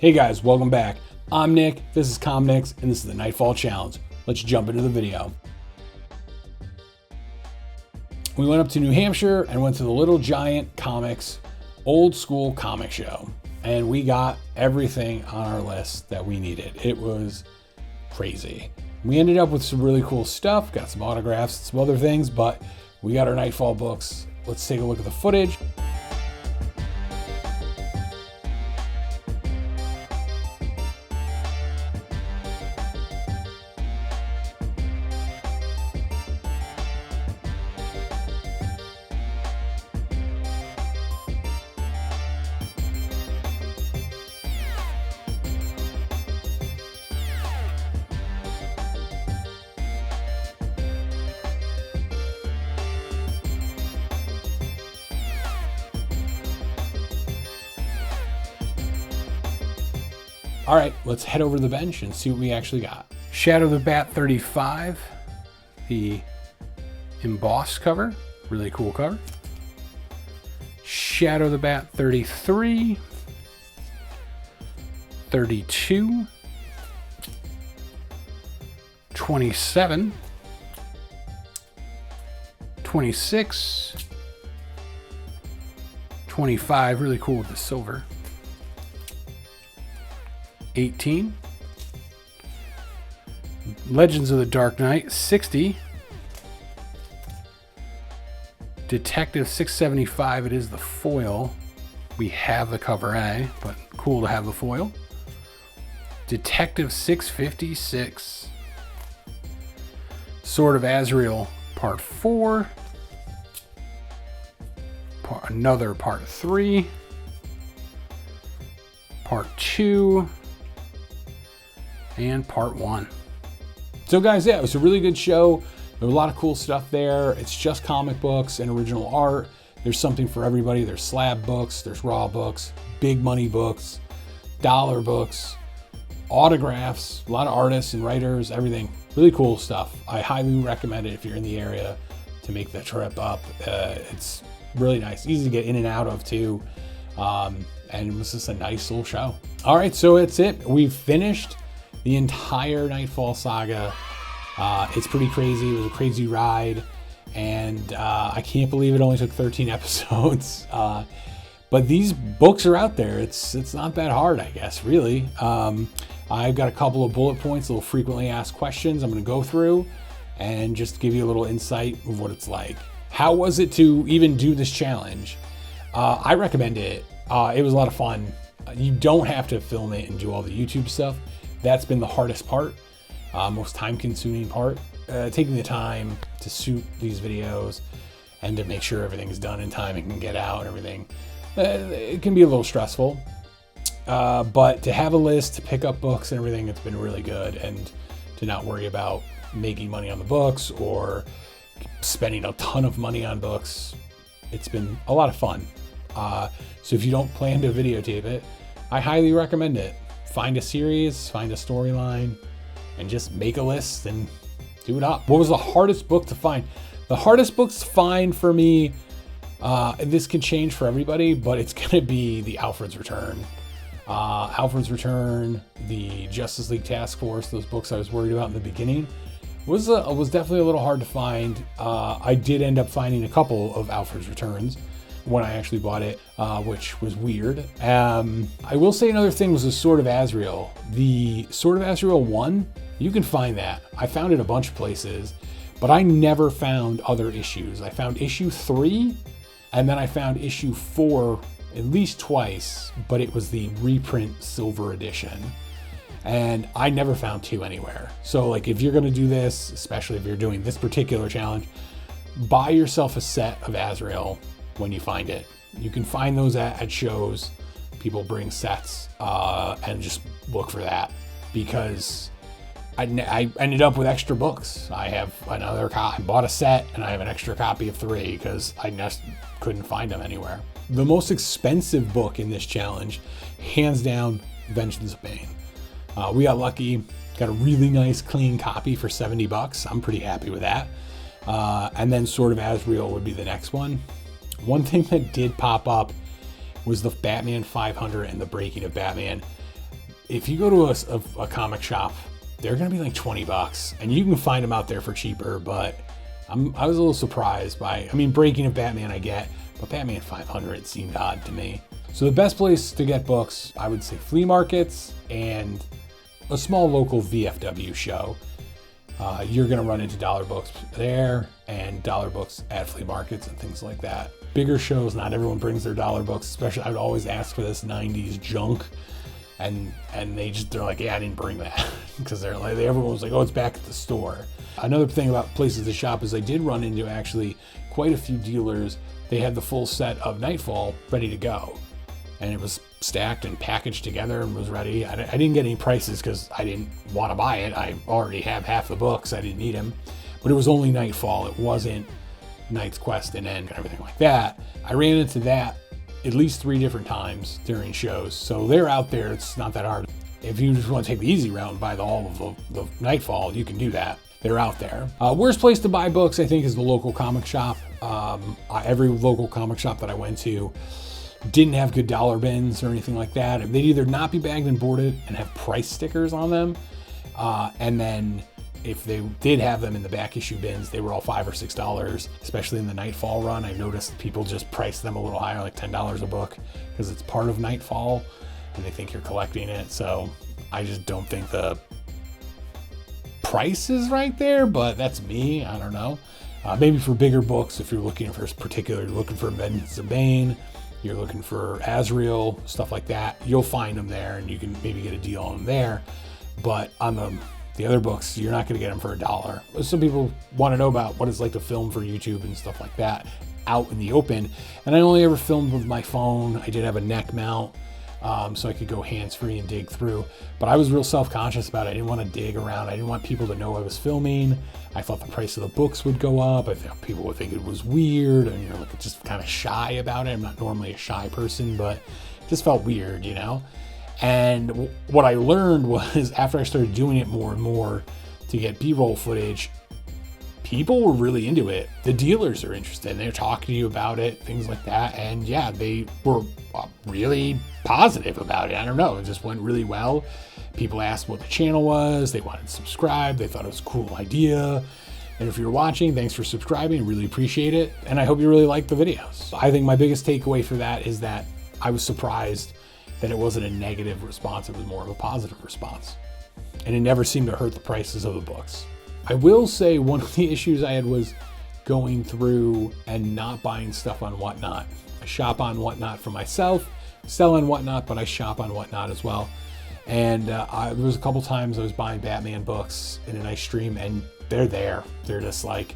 Hey guys, welcome back. I'm Nick, this is ComNix, and this is the Knightfall Challenge. Let's jump into the video. We went up to New Hampshire and went to the Little Giant Comics old school comic show. And we got everything on our list that we needed. It was crazy. We ended up with some really cool stuff, got some autographs and some other things, but we got our Knightfall books. Let's take a look at the footage. All right, let's head over to the bench and see what we actually got. Shadow the Bat 35, the embossed cover, really cool cover. Shadow the Bat 33, 32, 27, 26, 25, really cool with the silver. 18, Legends of the Dark Knight 60, Detective 675, it is the foil. We have the cover A, but cool to have the foil. Detective 656, Sword of Azrael Part 4, another Part 3, Part 2, and Part 1. So guys, yeah, it was a really good show. There was a lot of cool stuff there. It's just comic books and original art. There's something for everybody. There's slab books, there's raw books, big money books, dollar books, autographs, a lot of artists and writers, everything. Really cool stuff. I highly recommend it if you're in the area to make the trip up. It's really nice, easy to get in and out of too. And it was just a nice little show. All right, so that's it. We've finished the entire Knightfall saga. It's pretty crazy. It was a crazy ride, and I can't believe it only took 13 episodes. But these books are out there. It's not that hard, I guess, really. I've got a couple of bullet points, little frequently asked questions I'm going to go through and just give you a little insight of what it's like. How was it to even do this challenge? I recommend it. It was a lot of fun. You don't have to film it and do all the YouTube stuff. That's been the hardest part, most time-consuming part. Taking the time to shoot these videos and to make sure everything's done in time and can get out and everything. It can be a little stressful, but to have a list, to pick up books and everything, it's been really good. And to not worry about making money on the books or spending a ton of money on books, it's been a lot of fun. So if you don't plan to videotape it, I highly recommend it. Find a series, find a storyline, and just make a list and do it up. What was the hardest book to find? The hardest book to find for me, and this can change for everybody, but it's gonna be the Alfred's Return. Alfred's Return, the Justice League Task Force, those books I was worried about in the beginning, was definitely a little hard to find. I did end up finding a couple of Alfred's Returns when I actually bought it, which was weird. I will say another thing was the Sword of Azrael. The Sword of Azrael 1, you can find that. I found it a bunch of places, but I never found other issues. I found issue 3, and then I found issue 4 at least twice, but it was the reprint silver edition. And I never found 2 anywhere. So like if you're gonna do this, especially if you're doing this particular challenge, buy yourself a set of Azrael when you find it. You can find those at shows. People bring sets and just look for that, because I ended up with extra books. I have another copy. I bought a set and I have an extra copy of 3 because I just couldn't find them anywhere. The most expensive book in this challenge, hands down, Vengeance of Bane. We got lucky, got a really nice clean copy for $70. I'm pretty happy with that. And then Sword of Azrael would be the next one. One thing that did pop up was the Batman 500 and the Breaking of Batman. if you go to a comic shop, they're gonna be like 20 bucks, and you can find them out there for cheaper, but I was a little surprised by, I mean, Breaking of Batman I get, but Batman 500 seemed odd to me. So the best place to get books, I would say flea markets and a small local VFW show. You're gonna run into dollar books there and dollar books at flea markets and things like that. Bigger shows, not everyone brings their dollar books, especially I would always ask for this 90s junk. And they're like, yeah, I didn't bring that. Because they're like, everyone was like, oh, it's back at the store. Another thing about places to shop is I did run into actually quite a few dealers. They had the full set of Knightfall ready to go. And it was stacked and packaged together and was ready. I didn't get any prices because I didn't want to buy it. I already have half the books. I didn't need them. But it was only Knightfall. It wasn't Knight's Quest and End and everything like that. I ran into that at least 3 different times during shows. So they're out there. It's not that hard. If you just want to take the easy route and buy all of the Knightfall, you can do that. They're out there. Worst place to buy books, I think, is the local comic shop. Every local comic shop that I went to didn't have good dollar bins or anything like that. They'd either not be bagged and boarded and have price stickers on them. And then if they did have them in the back issue bins, they were all $5 or $6, especially in the Knightfall run. I noticed people just price them a little higher, like $10 a book, because it's part of Knightfall and they think you're collecting it. So I just don't think the price is right there, but that's me. I don't know. Maybe for bigger books, if you're looking for particular, you're looking for Vengeance of Bane, you're looking for Azrael, stuff like that, you'll find them there and you can maybe get a deal on them there. But on the other books, you're not going to get them for $1. Some people want to know about what it's like to film for YouTube and stuff like that out in the open. And I only ever filmed with my phone. I did have a neck mount, so I could go hands-free and dig through. But I was real self-conscious about it. I didn't want to dig around. I didn't want people to know I was filming. I thought the price of the books would go up. I thought people would think it was weird. And, like just kind of shy about it. I'm not normally a shy person, but it just felt weird, And what I learned was after I started doing it more and more to get B-roll footage, people were really into it. The dealers are interested. They're talking to you about it, things like that. And yeah, they were really positive about it. I don't know. It just went really well. People asked what the channel was. They wanted to subscribe. They thought it was a cool idea. And if you're watching, thanks for subscribing. Really appreciate it. And I hope you really like the videos. I think my biggest takeaway for that is that I was surprised that it wasn't a negative response. It was more of a positive response. And it never seemed to hurt the prices of the books. I will say one of the issues I had was going through and not buying stuff on Whatnot. I shop on Whatnot for myself, sell on Whatnot, but I shop on Whatnot as well. And there was a couple times I was buying Batman books in a nice stream and they're there. They're just like,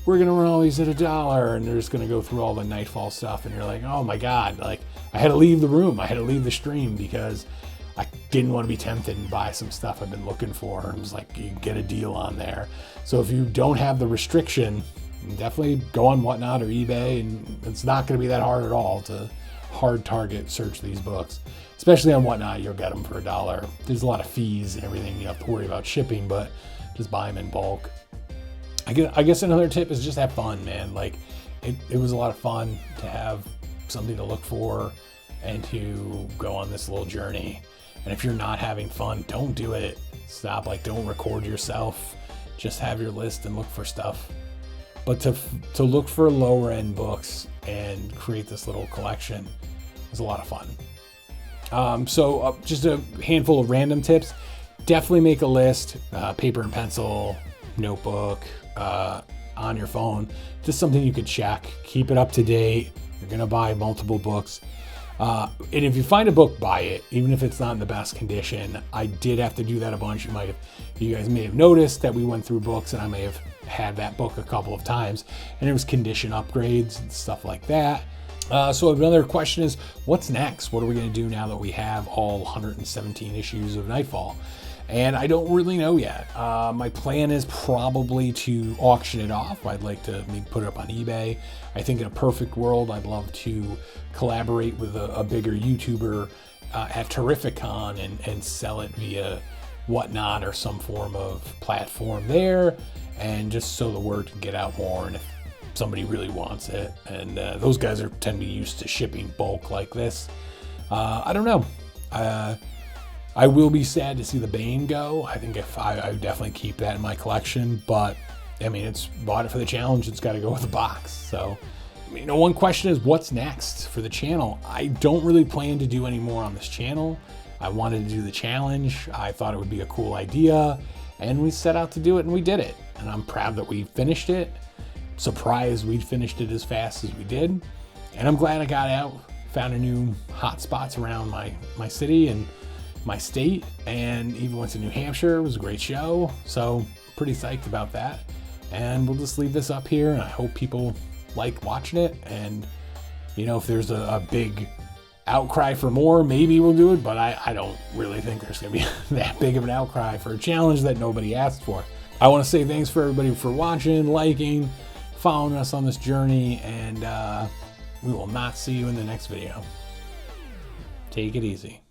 we're gonna run all these at $1 and they're just gonna go through all the Knightfall stuff. And you're like, oh my God, like I had to leave the room. I had to leave the stream because I didn't want to be tempted and buy some stuff I've been looking for. And it was like, you can get a deal on there. So if you don't have the restriction, definitely go on Whatnot or eBay, and it's not going to be that hard at all to hard target search these books. Especially on Whatnot, you'll get them for $1. There's a lot of fees and everything you have to worry about shipping, but just buy them in bulk. I guess another tip is just have fun, man. Like it was a lot of fun to have something to look for and to go on this little journey. And if you're not having fun, don't do it. Stop. Don't record yourself. Just have your list and look for stuff. But to look for lower end books and create this little collection is a lot of fun. So just a handful of random tips. Definitely make a list, paper and pencil, notebook, on your phone. Just something you could check. Keep it up to date. You're going to buy multiple books. And if you find a book, buy it, even if it's not in the best condition. I did have to do that a bunch. You guys may have noticed that we went through books and I may have had that book a couple of times and it was condition upgrades and stuff like that. So another question is, what's next? What are we going to do now that we have all 117 issues of Knightfall? And I don't really know yet. My plan is probably to auction it off. I'd like to maybe put it up on eBay. I think in a perfect world, I'd love to collaborate with a bigger YouTuber at Terrificon and sell it via Whatnot or some form of platform there. And just so the word can get out more and if somebody really wants it. And those guys tend to be used to shipping bulk like this. I don't know. I will be sad to see the Bane go. I think if I would definitely keep that in my collection, but I mean, it's bought it for the challenge. It's got to go with the box. So, you know, one question is what's next for the channel? I don't really plan to do any more on this channel. I wanted to do the challenge. I thought it would be a cool idea, and we set out to do it, and we did it. And I'm proud that we finished it. Surprised we finished it as fast as we did. And I'm glad I got out, found a new hot spots around my city and my state, and even went to New Hampshire. It was a great show. So pretty psyched about that. And we'll just leave this up here, and I hope people like watching it. And you know, if there's a big outcry for more, maybe we'll do it, but I don't really think there's gonna be that big of an outcry for a challenge that nobody asked for. I want to say thanks for everybody for watching, liking, following us on this journey, and we will not see you in the next video. Take it easy.